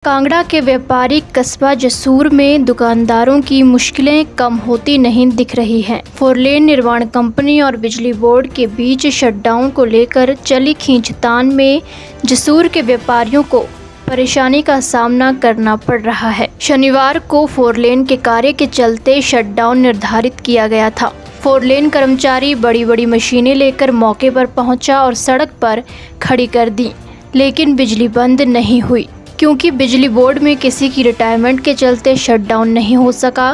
कांगड़ा के व्यापारिक कस्बा जसूर में दुकानदारों की मुश्किलें कम होती नहीं दिख रही हैं। 4 लेन निर्माण कंपनी और बिजली बोर्ड के बीच शटडाउन को लेकर चली खींचतान में जसूर के व्यापारियों को परेशानी का सामना करना पड़ रहा है। शनिवार को 4 लेन के कार्य के चलते शटडाउन निर्धारित किया गया था। 4 लेन कर्मचारी बड़ी बड़ी मशीनें लेकर मौके पर पहुंचा और सड़क पर खड़ी कर दी, लेकिन बिजली बंद नहीं हुई क्योंकि बिजली बोर्ड में किसी की रिटायरमेंट के चलते शटडाउन नहीं हो सका।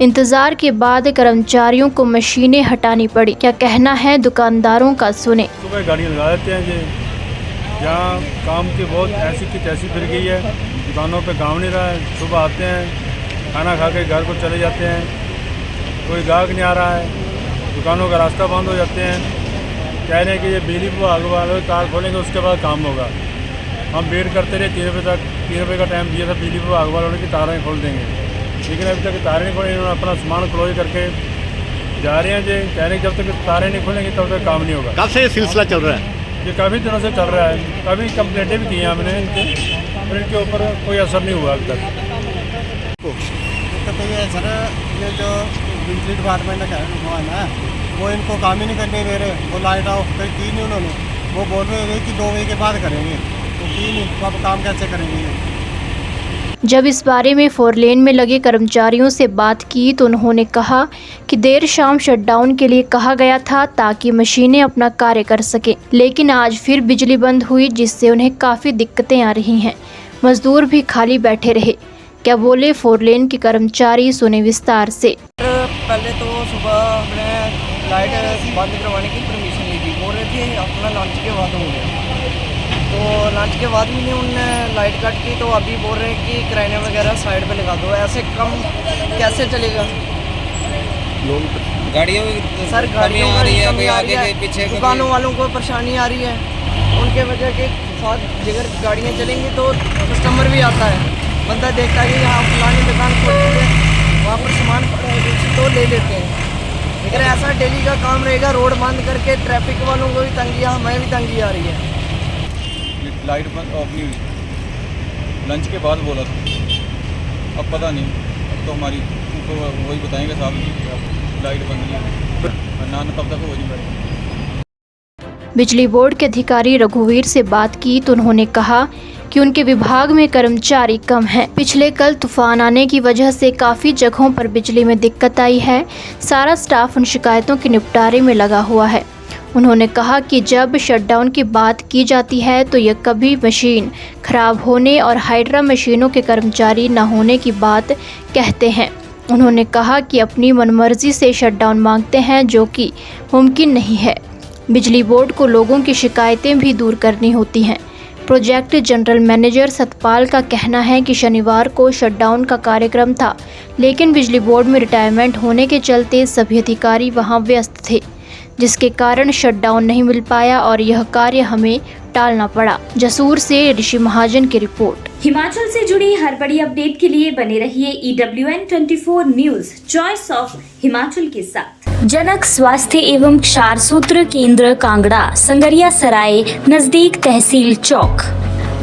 इंतजार के बाद कर्मचारियों को मशीनें हटानी पड़ी। क्या कहना है दुकानदारों का, सुने। सुबह गाड़ी लगा देते हैं जी, यहाँ काम की बहुत ऐसी की तैसी फिर गई है, दुकानों पे काम नहीं रहा है। सुबह आते हैं, खाना खा के घर को चले जाते हैं, कोई ग्राहक नहीं आ रहा है, दुकानों का रास्ता बंद हो जाते हैं। कह रहे हैं कि ये बिजली विभाग वाले तार खोलेंगे उसके बाद काम होगा। हम वेट करते रहे 3 बजे तक, 3 बजे का टाइम दिया था बिजली विभाग वालों ने कि तारें खोल देंगे, लेकिन अभी तक तारें नहीं खोली। इन्होंने अपना सामान क्लोज करके जा रहे हैं जी। कह रहे हैं जब तक तारें नहीं खोलेंगी तब तक काम नहीं होगा। कब से ये सिलसिला चल रहा है? ये काफ़ी दिनों से चल रहा है, काफ़ी कंप्लेंटें भी की हैं हमने इनके, पर इनके ऊपर कोई असर नहीं हुआ अभी तक। दिक्कत ये है सर, ये जो बिजली डिपार्टमेंट है ना, वो इनको काम ही नहीं करने दे रहे। वो लाइट ऑफ की नहीं उन्होंने, वो बोल रहे हैं कि 2 बजे के बाद करेंगे, तो की नहीं, तो अब काम कैसे करेंगे? जब इस बारे में 4 लेन में लगे कर्मचारियों से बात की तो उन्होंने कहा कि देर शाम शटडाउन के लिए कहा गया था ताकि मशीनें अपना कार्य कर सकें, लेकिन आज फिर बिजली बंद हुई जिससे उन्हें काफ़ी दिक्कतें आ रही हैं। मजदूर भी खाली बैठे रहे। क्या बोले 4 लेन के कर्मचारी, सुने विस्तार से। पहले तो सुबह हमने लाइट बंद करवाने की परमिशन ली थी, बोल रहे थे अपना लंच के बाद हो गया, तो लंच के बाद भी नहीं उनने लाइट कट की, तो अभी बोल रहे हैं कि किराया वगैरह साइड पे लगा दो। ऐसे कम कैसे चलेगा? गाड़ियों सर गाड़ियों आ रही है, कोई आगे के पीछे, दुकानों वालों को परेशानी आ रही है। उनके वजह के साथ अगर गाड़ियाँ चलेंगी तो कस्टमर भी आता है, बंदा देखता है कि यहाँ फलानी दुकान खोली है, वहाँ पर सामान पड़ा है तो ले लेते हैं। लेकिन ऐसा डेली का काम रहेगा, रोड बंद करके ट्रैफिक वालों को भी तंगी, हमें भी तंगी आ रही है। लाइट बंद ऑफ नहीं हुई, लंच के बाद बोला था, अब पता नहीं, अब तो हमारी उनको वही बताएंगे साहब कि लाइट बंद नहीं हुई, ना तब तक हो नहीं पाएगी। बिजली बोर्ड के अधिकारी रघुवीर से बात की तो उन्होंने कहा कि उनके विभाग में कर्मचारी कम हैं। पिछले कल तूफान आने की वजह से काफ़ी जगहों पर बिजली में दिक्कत आई है। सारा स्टाफ उन शिकायतों के निपटारे में लगा हुआ है। उन्होंने कहा कि जब शटडाउन की बात की जाती है तो यह कभी मशीन खराब होने और हाइड्रा मशीनों के कर्मचारी न होने की बात कहते हैं। उन्होंने कहा कि अपनी मनमर्जी से शटडाउन मांगते हैं, जो कि मुमकिन नहीं है। बिजली बोर्ड को लोगों की शिकायतें भी दूर करनी होती हैं। प्रोजेक्ट जनरल मैनेजर सतपाल का कहना है कि शनिवार को शटडाउन का कार्यक्रम था, लेकिन बिजली बोर्ड में रिटायरमेंट होने के चलते सभी अधिकारी वहां व्यस्त थे, जिसके कारण शटडाउन नहीं मिल पाया और यह कार्य हमें टालना पड़ा। जसूर से ऋषि महाजन की रिपोर्ट। हिमाचल से जुड़ी हर बड़ी अपडेट के लिए बने रहिए EWN 24 news, choice of Himachal के साथ। जनक स्वास्थ्य एवं क्षार सूत्र केंद्र कांगड़ा, संगरिया सराय नजदीक तहसील चौक।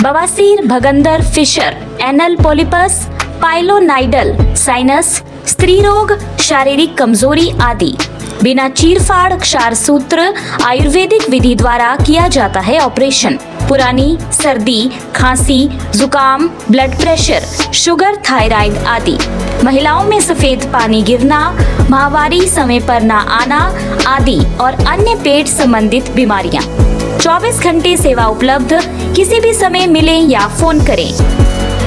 बवासीर, भगंदर, Fisher, anal polypous, pilonidal, sinus, स्त्री रोग, शारीरिक कमजोरी आदि बिना चीरफाड़ क्षार सूत्र आयुर्वेदिक विधि द्वारा किया जाता है ऑपरेशन। पुरानी सर्दी, खांसी, जुकाम, ब्लड प्रेशर, शुगर, थायराइड आदि, महिलाओं में सफेद पानी गिरना, माहवारी समय पर न आना आदि और अन्य पेट संबंधित बीमारियां। 24 घंटे सेवा उपलब्ध, किसी भी समय मिलें या फोन करें।